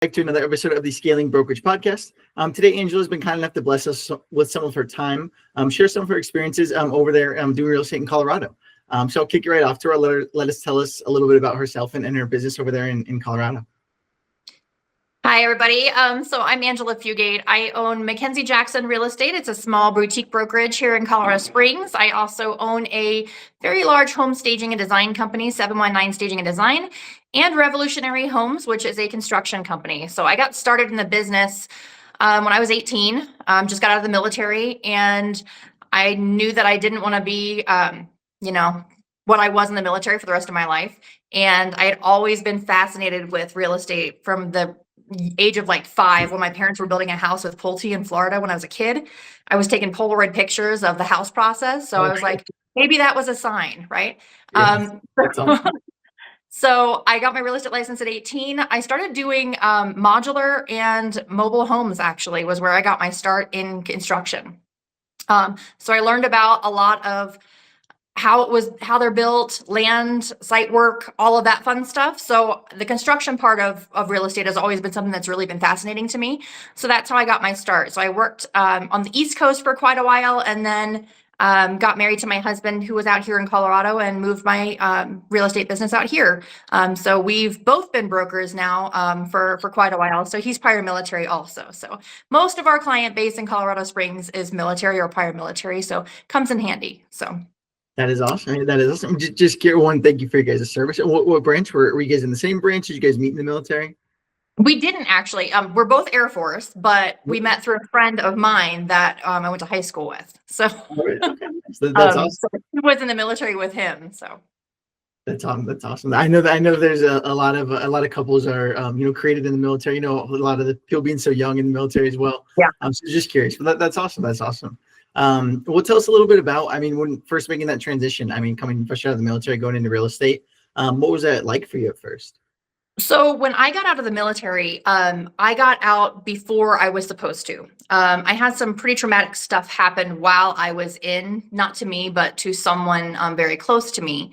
back to another episode of the Scaling Brokerage podcast. Today, Angela's been kind enough to bless us with some of her time, share some of her experiences over there doing real estate in Colorado. So I'll kick it right off to her. Let us tell us a little bit about herself and her business over there in Colorado. Hi, everybody. So I'm Angela Fugate. I own Mackenzie Jackson Real Estate. It's a small boutique brokerage here in Colorado Springs. I also own a very large home staging and design company, 719 Staging and Design, and Revolutionary Homes, which is a construction company. So I got started in the business when I was 18, just got out of the military, and I knew that I didn't want to be, what I was in the military for the rest of my life. And I had always been fascinated with real estate from the age of like 5 when my parents were building a house with Pulte in Florida when I was a kid. I was taking Polaroid pictures of the house process. So I was like, maybe that was a sign, right? Yes, that's awesome. So I got my real estate license at 18. I started doing modular and mobile homes, actually, was where I got my start in construction. So I learned about a lot of how they're built, land, site work, all of that fun stuff. So the construction part of real estate has always been something that's really been fascinating to me. So that's how I got my start. So I worked on the East Coast for quite a while, and then got married to my husband, who was out here in Colorado, and moved my real estate business out here. So we've both been brokers now for quite a while. So he's prior military also. So most of our client base in Colorado Springs is military or prior military. So comes in handy. So. That is awesome. That is awesome. Just get one. Thank you for your guys' service. What branch were you guys in? The same branch? Did you guys meet in the military? We didn't actually. We're both Air Force, but we met through a friend of mine that I went to high school with. So, that's awesome. So he was in the military with him. So that's awesome. That's awesome. I know there's a lot of couples are created in the military. A lot of the people being so young in the military as well. Yeah. So just curious, but that's awesome. That's awesome. Well, tell us a little bit about, when first making that transition, coming fresh out of the military, going into real estate, what was that like for you at first? So when I got out of the military, I got out before I was supposed to. I had some pretty traumatic stuff happen while I was in, not to me, but to someone very close to me.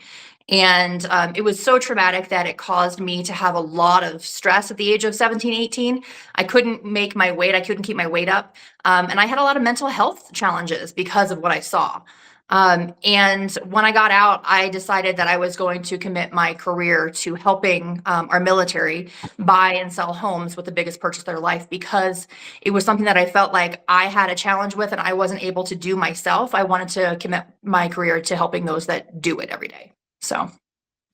And it was so traumatic that it caused me to have a lot of stress at the age of 17, 18. I couldn't make my weight. I couldn't keep my weight up. And I had a lot of mental health challenges because of what I saw. And when I got out, I decided that I was going to commit my career to helping our military buy and sell homes with the biggest purchase of their life, because it was something that I felt like I had a challenge with and I wasn't able to do myself. I wanted to commit my career to helping those that do it every day. So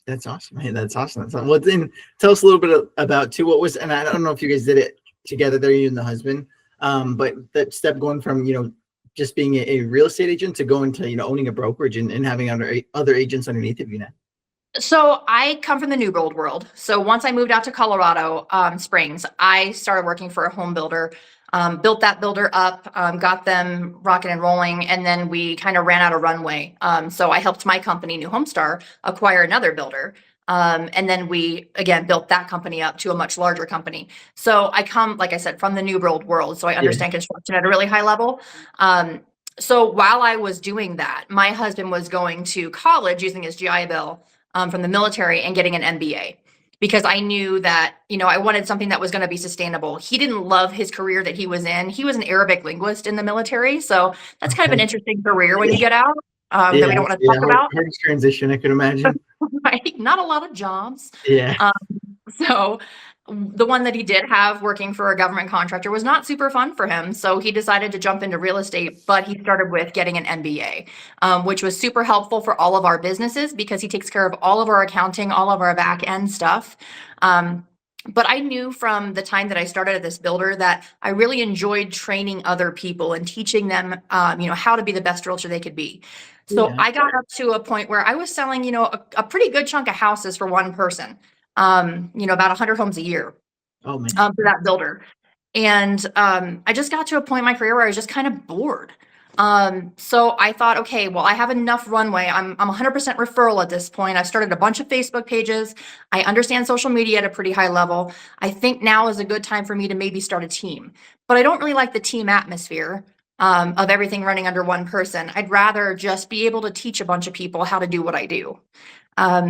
that's awesome. Hey, that's awesome. Well, then tell us a little bit about too. What was, and I don't know if you guys did it together there, you and the husband, but that step going from, just being a real estate agent to going to, owning a brokerage and having other agents underneath of you now. So I come from the New world. So once I moved out to Colorado Springs, I started working for a home builder, built that builder up, got them rocking and rolling, and then we kind of ran out of runway. So I helped my company, New Homestar, acquire another builder. And then we, again, built that company up to a much larger company. So I come, like I said, from the New world. So I understand construction at a really high level. So while I was doing that, my husband was going to college using his GI Bill from the military and getting an MBA, because I knew that, I wanted something that was going to be sustainable. He didn't love his career that he was in. He was an Arabic linguist in the military. So that's kind of an interesting career when you get out. That we don't want to talk about. Hard transition, I could imagine. Right, not a lot of jobs. Yeah. So the one that he did have working for a government contractor was not super fun for him. So he decided to jump into real estate, but he started with getting an MBA, which was super helpful for all of our businesses because he takes care of all of our accounting, all of our back end stuff. But I knew from the time that I started at this builder that I really enjoyed training other people and teaching them, how to be the best realtor they could be. So I got up to a point where I was selling, a pretty good chunk of houses for one person, about 100 homes a year for that builder. And I just got to a point in my career where I was just kind of bored. So I thought, okay, well, I have enough runway. I'm 100% referral at this point. I've started a bunch of Facebook pages. I understand social media at a pretty high level. I think now is a good time for me to maybe start a team, but I don't really like the team atmosphere of everything running under one person. I'd rather just be able to teach a bunch of people how to do what I do.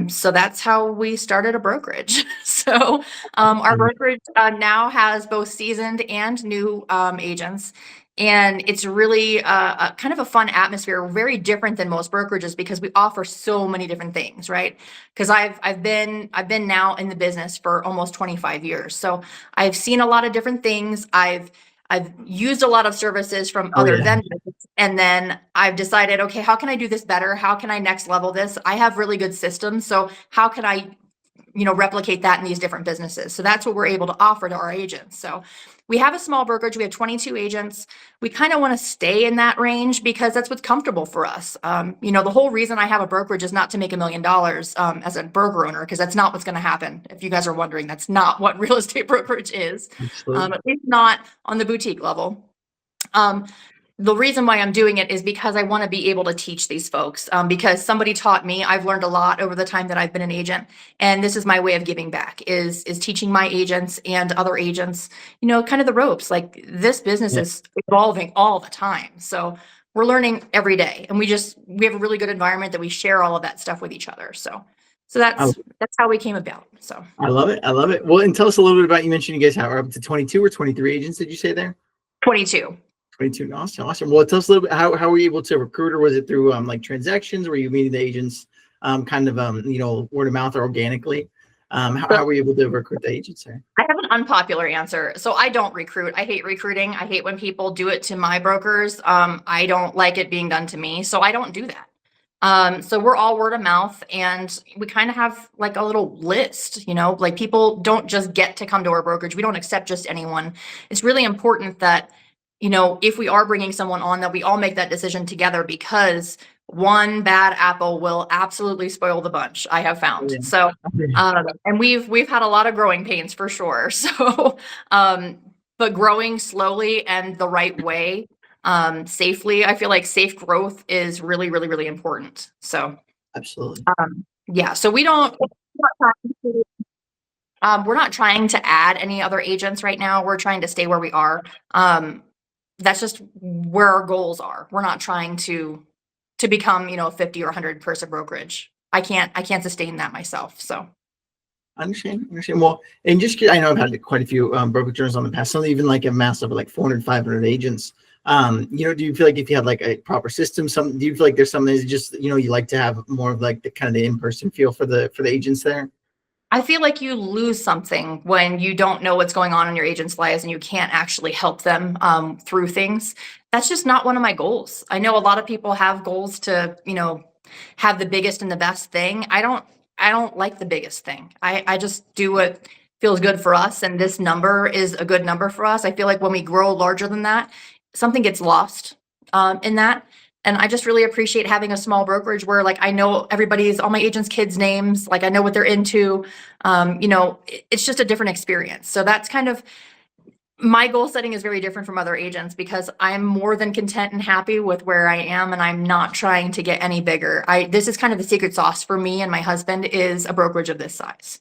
So that's how we started a brokerage. So our brokerage now has both seasoned and new agents. And it's really a kind of a fun atmosphere, very different than most brokerages because we offer so many different things, right? Because I've been now in the business for almost 25 years. So I've seen a lot of different things. I've used a lot of services from Oh other yeah. vendors, and then I've decided, okay, how can I do this better? How can I next level this? I have really good systems, so how can I, replicate that in these different businesses? So that's what we're able to offer to our agents. So we have a small brokerage. We have 22 agents. We kind of want to stay in that range because that's what's comfortable for us. The whole reason I have a brokerage is not to make $1 million as a broker owner, because that's not what's going to happen. If you guys are wondering, that's not what real estate brokerage is, Absolutely. at least not on the boutique level. The reason why I'm doing it is because I want to be able to teach these folks, because somebody taught me. I've learned a lot over the time that I've been an agent, and this is my way of giving back, is teaching my agents and other agents, kind of the ropes. Like, this business Yeah. is evolving all the time. So we're learning every day, and we have a really good environment that we share all of that stuff with each other. So I, that's how we came about. So I love it. I love it. Well, and tell us a little bit about, you mentioned you guys are up to 22 or 23 agents, did you say there? 22. 22. Awesome. Awesome. Well, tell us a little bit, how were you able to recruit, or was it through like transactions? Were you meeting the agents kind of word of mouth or organically? How were you able to recruit the agents there? I have an unpopular answer. So I don't recruit. I hate recruiting. I hate when people do it to my brokers. I don't like it being done to me. So I don't do that. So we're all word of mouth, and we kind of have like a little list, like people don't just get to come to our brokerage. We don't accept just anyone. It's really important that, if we are bringing someone on, that we all make that decision together, because one bad apple will absolutely spoil the bunch, I have found. Yeah. So, and we've had a lot of growing pains for sure. So, but growing slowly and the right way, safely, I feel like safe growth is really, really, really important. So, Absolutely. yeah, so we're not trying to add any other agents right now. We're trying to stay where we are. That's just where our goals are. We're not trying to become, a 50 or 100 person brokerage. I can't sustain that myself. So Understand. Well, and just, I know I've had quite a few brokerage owners on the past, some even like a massive like 400, 500 agents. Do you feel like if you had like a proper system, do you feel like there's something that's just, you like to have more of like the kind of the in-person feel for the agents there? I feel like you lose something when you don't know what's going on in your agents' lives and you can't actually help them through things. That's just not one of my goals. I know a lot of people have goals to, have the biggest and the best thing. I don't like the biggest thing. I just do what feels good for us, and this number is a good number for us. I feel like when we grow larger than that, something gets lost in that. And I just really appreciate having a small brokerage where, like, I know all my agents' kids' names, like I know what they're into. It's just a different experience. So that's kind of my goal setting is very different from other agents, because I'm more than content and happy with where I am, and I'm not trying to get any bigger. This is kind of the secret sauce for me and my husband, is a brokerage of this size.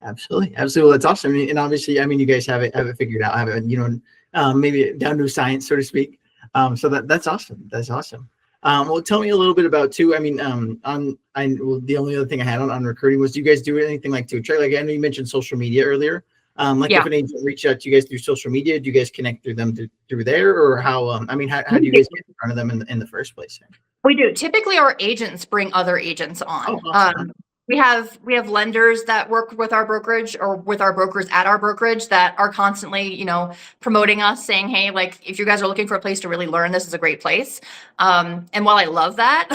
Absolutely. Absolutely. Well, that's awesome. And obviously, you guys have it figured out, have it, maybe down to science, so to speak. So that's awesome. That's awesome. Well, tell me a little bit about too. The only other thing I had on recruiting was, do you guys do anything like to attract? Like, I know you mentioned social media earlier. Yeah. If an agent reached out to you guys through social media, do you guys connect through them through there, or how? How do you guys get in front of them in the first place? We do. Typically, our agents bring other agents on. Oh, awesome. We have lenders that work with our brokerage, or with our brokers at our brokerage, that are constantly, promoting us, saying, hey, like, if you guys are looking for a place to really learn, this is a great place. And while I love that,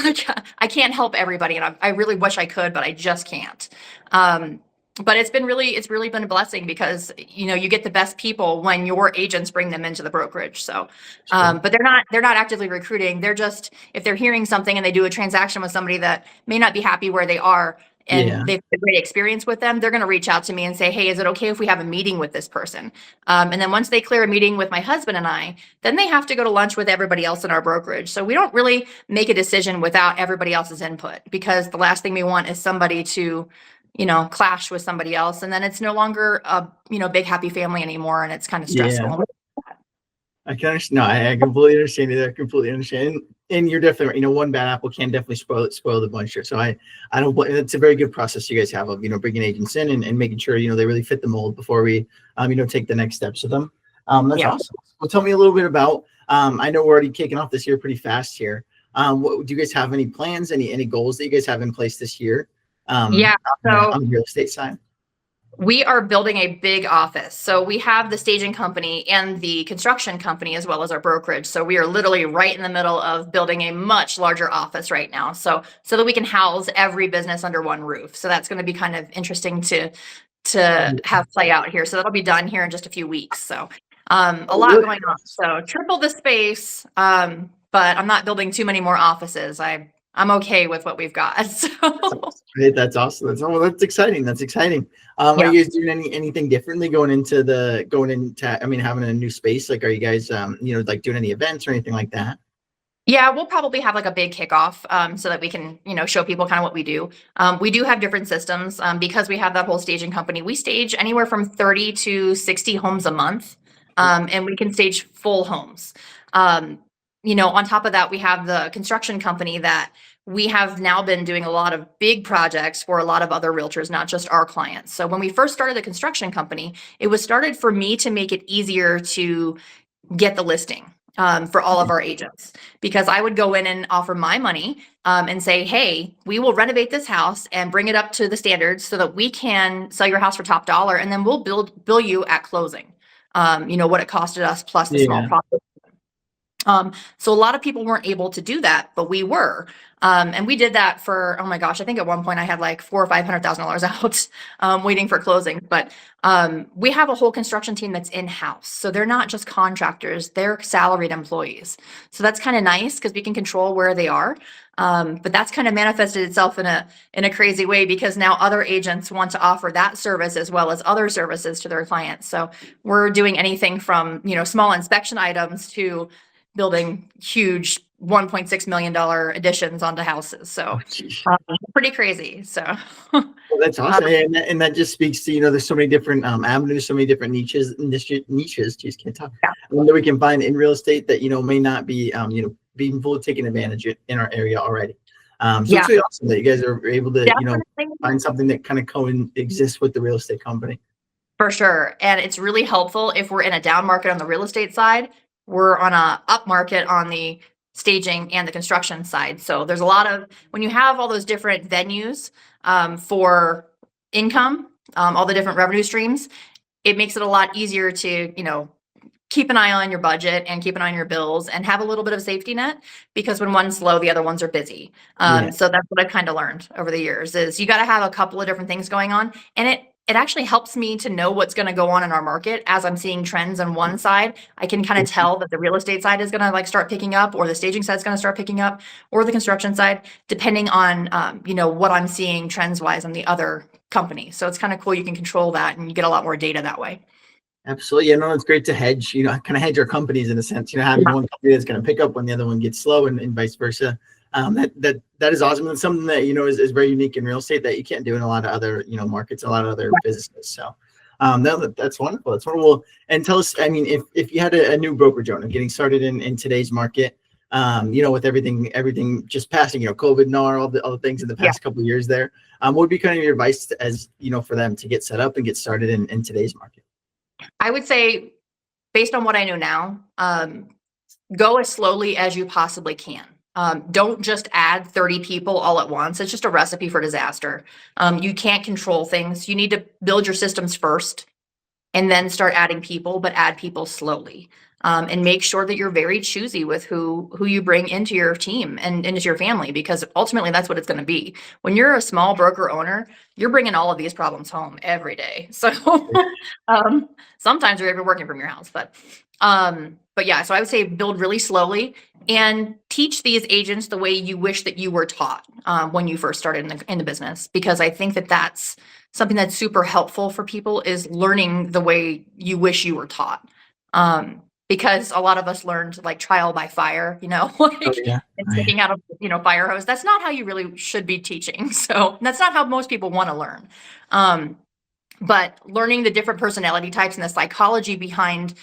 I can't help everybody, and I really wish I could, but I just can't. But it's really been a blessing, because you get the best people when your agents bring them into the brokerage. So but they're not actively recruiting. They're just, if they're hearing something and they do a transaction with somebody that may not be happy where they are, and they've had a great experience with them, they're going to reach out to me and say, hey, is it okay if we have a meeting with this person? And then once they clear a meeting with my husband and I, then they have to go to lunch with everybody else in our brokerage. So we don't really make a decision without everybody else's input, because the last thing we want is somebody to clash with somebody else, and then it's no longer a big happy family anymore, and it's kind of stressful. I can understand. No, I completely understand it. I completely understand. And you're definitely right. One bad apple can definitely spoil the bunch here. So I don't. It's a very good process you guys have of bringing agents in and making sure they really fit the mold before we take the next steps with them. That's Yeah. awesome. Well, tell me a little bit about. I know we're already kicking off this year pretty fast here. What do you guys have any plans? Any goals that you guys have in place this year? Yeah. So On the real estate side. we are building a big office. So we have the staging company and the construction company as well as our brokerage. So we are literally right in the middle of building a much larger office right now. So that we can house every business under one roof. So that's going to be kind of interesting to have play out here. So that'll be done here in just a few weeks. So a lot going on. So triple the space. But I'm not building too many more offices. I'm okay with what we've got. So Great. That's awesome. That's exciting. That's exciting. Are Yeah. you guys doing anything differently going into having a new space? Like, are you guys, like doing any events or anything like that? Yeah, we'll probably have like a big kickoff so that we can, show people kind of what we do. We do have different systems because we have that whole staging company. We stage anywhere from 30 to 60 homes a month, and we can stage full homes. On top of that, we have the construction company that we have now been doing a lot of big projects for a lot of other realtors, not just our clients. So when we first started the construction company, it was started for me to make it easier to get the listing for all of our agents, because I would go in and offer my money and say, hey, we will renovate this house and bring it up to the standards so that we can sell your house for top dollar, and then we'll bill you at closing. What it costed us plus the small Yeah. profit. So a lot of people weren't able to do that, but we were. And we did that for, oh my gosh, I think at one point I had like $400,000 or $500,000 out waiting for closing. But we have a whole construction team that's in-house. So they're not just contractors, they're salaried employees. So that's kind of nice because we can control where they are. But that's kind of manifested itself in a crazy way, because now other agents want to offer that service as well as other services to their clients. So we're doing anything from, small inspection items to building huge $1.6 million additions onto houses. So Geez. pretty crazy. So Well, that's awesome. And that just speaks to, there's so many different avenues, so many different niches, geez, can't talk, Yeah. that we can find in real estate that, may not be, being fully taken advantage of in our area already. So Yeah. it's really awesome that you guys are able to, Definitely. find something that kind of coexists with the real estate company. For sure. And it's really helpful if we're in a down market on the real estate side. We're on a up market on the staging and the construction side. So there's a lot of, when you have all those different venues for income, all the different revenue streams, it makes it a lot easier to, keep an eye on your budget and keep an eye on your bills and have a little bit of a safety net, because when one's slow, the other ones are busy. Yeah. So that's what I've kind of learned over the years is you got to have a couple of different things going on. And it actually helps me to know what's going to go on in our market. As I'm seeing trends on one side, I can kind of tell that the real estate side is going to like start picking up, or the staging side is going to start picking up, or the construction side, depending on, what I'm seeing trends wise on the other company. So it's kind of cool. You can control that and you get a lot more data that way. Absolutely. Yeah, no, it's great to hedge, kind of hedge our companies in a sense, having one company that's going to pick up when the other one gets slow and vice versa. That is awesome. It's something that, is very unique in real estate that you can't do in a lot of other, markets, a lot of other businesses. So that's wonderful. That's wonderful. And tell us, if you had a new brokerage owner getting started in today's market, with everything just passing, COVID, NAR, all the things in the past couple of years there, what would be kind of your advice as, for them to get set up and get started in today's market? I would say, based on what I know now, go as slowly as you possibly can. Don't just add 30 people all at once. It's just a recipe for disaster. You can't control things. You need to build your systems first and then start adding people, but add people slowly. And make sure that you're very choosy with who you bring into your team and into your family, because ultimately that's what it's going to be. When you're a small broker owner, you're bringing all of these problems home every day. So sometimes you're even working from your house, but yeah, so I would say build really slowly and teach these agents the way you wish that you were taught when you first started in the business, because I think that that's something that's super helpful for people, is learning the way you wish you were taught. Because a lot of us learned like trial by fire, and sticking out of, fire hose. That's not how you really should be teaching. So that's not how most people want to learn. But learning the different personality types and the psychology behind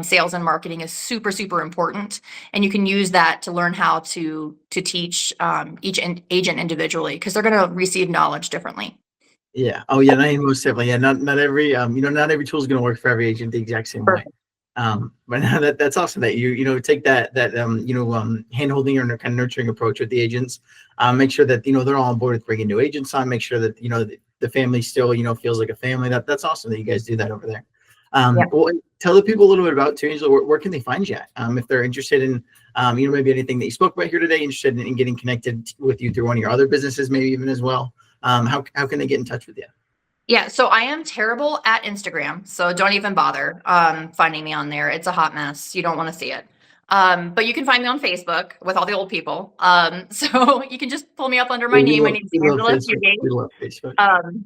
sales and marketing is super, super important. And you can use that to learn how to teach each agent individually, because they're going to receive knowledge differently. Yeah. Oh yeah. Most definitely. Yeah. Not every not every tool is going to work for every agent the exact same way. Perfect. But that's awesome that you take that hand holding or kind of nurturing approach with the agents. Make sure that they're all on board with bringing new agents on. Make sure that the family still feels like a family. That's awesome that you guys do that over there. Yeah. Well, tell the people a little bit about too, Angela. Where can they find you at? If they're interested in maybe anything that you spoke about here today, interested in getting connected with you through one of your other businesses, maybe even as well. How can they get in touch with you? Yeah, so I am terrible at Instagram, so don't even bother finding me on there. It's a hot mess. You don't want to see it. But you can find me on Facebook with all the old people. So you can just pull me up under my name. My name is We love Angela Facebook. Fugate. We love Facebook.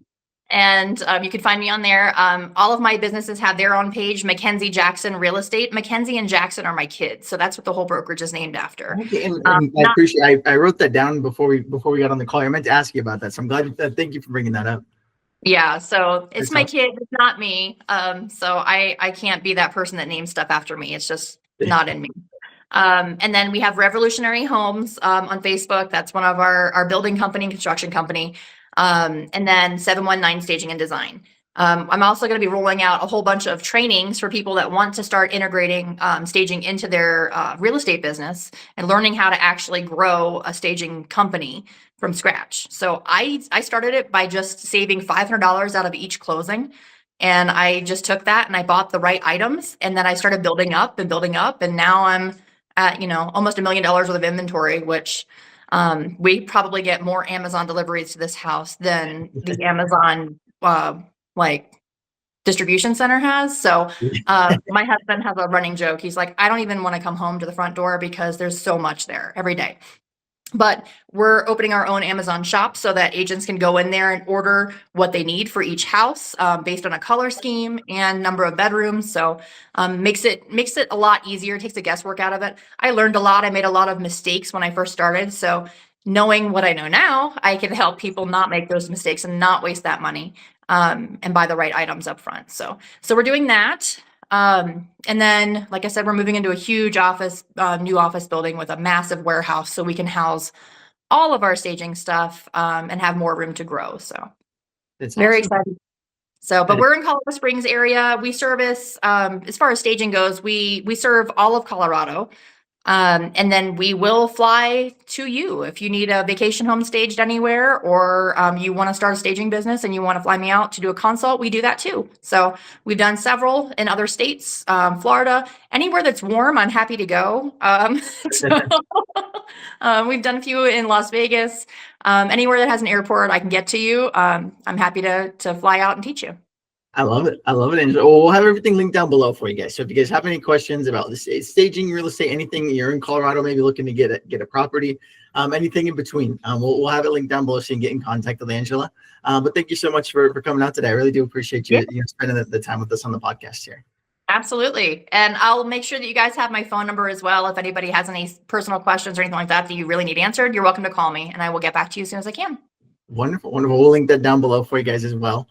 And you can find me on there. All of my businesses have their own page, Mackenzie Jackson Real Estate. Mackenzie and Jackson are my kids, so that's what the whole brokerage is named after. Okay, and I appreciate. I wrote that down before we got on the call. I meant to ask you about that, so I'm glad. Thank you for bringing that up. Yeah, so it's That's my awesome. kid, it's not me. So I can't be that person that names stuff after me. It's just not in me. And then we have Revolutionary Homes on Facebook. That's one of our building company, construction company. And then 719 Staging and Design. I'm also going to be rolling out a whole bunch of trainings for people that want to start integrating staging into their real estate business and learning how to actually grow a staging company from scratch. So I started it by just saving $500 out of each closing. And I just took that and I bought the right items, and then I started building up and building up. And now I'm at, almost $1 million worth of inventory, which we probably get more Amazon deliveries to this house than the Amazon like distribution center has. So my husband has a running joke. He's like, I don't even want to come home to the front door because there's so much there every day. But we're opening our own Amazon shop so that agents can go in there and order what they need for each house based on a color scheme and number of bedrooms. So makes it a lot easier, takes the guesswork out of it. I learned a lot. I made a lot of mistakes when I first started. So knowing what I know now, I can help people not make those mistakes and not waste that money and buy the right items up front. So we're doing that. And then, like I said, we're moving into a huge office, new office building with a massive warehouse so we can house all of our staging stuff and have more room to grow. So It's very awesome. excited. So, but we're in Colorado Springs area. We service, as far as staging goes, we serve all of Colorado. And then we will fly to you if you need a vacation home staged anywhere, or you want to start a staging business and you want to fly me out to do a consult. We do that too. So we've done several in other states, Florida, anywhere that's warm. I'm happy to go. We've done a few in Las Vegas. Anywhere that has an airport, I can get to you. I'm happy to fly out and teach you. I love it. I love it. And we'll have everything linked down below for you guys. So if you guys have any questions about the staging, real estate, anything, you're in Colorado, maybe looking to get a property, anything in between, we'll have it linked down below so you can get in contact with Angela. But thank you so much for coming out today. I really do appreciate you, spending the time with us on the podcast here. Absolutely. And I'll make sure that you guys have my phone number as well. If anybody has any personal questions or anything like that you really need answered, you're welcome to call me and I will get back to you as soon as I can. Wonderful. Wonderful. We'll link that down below for you guys as well.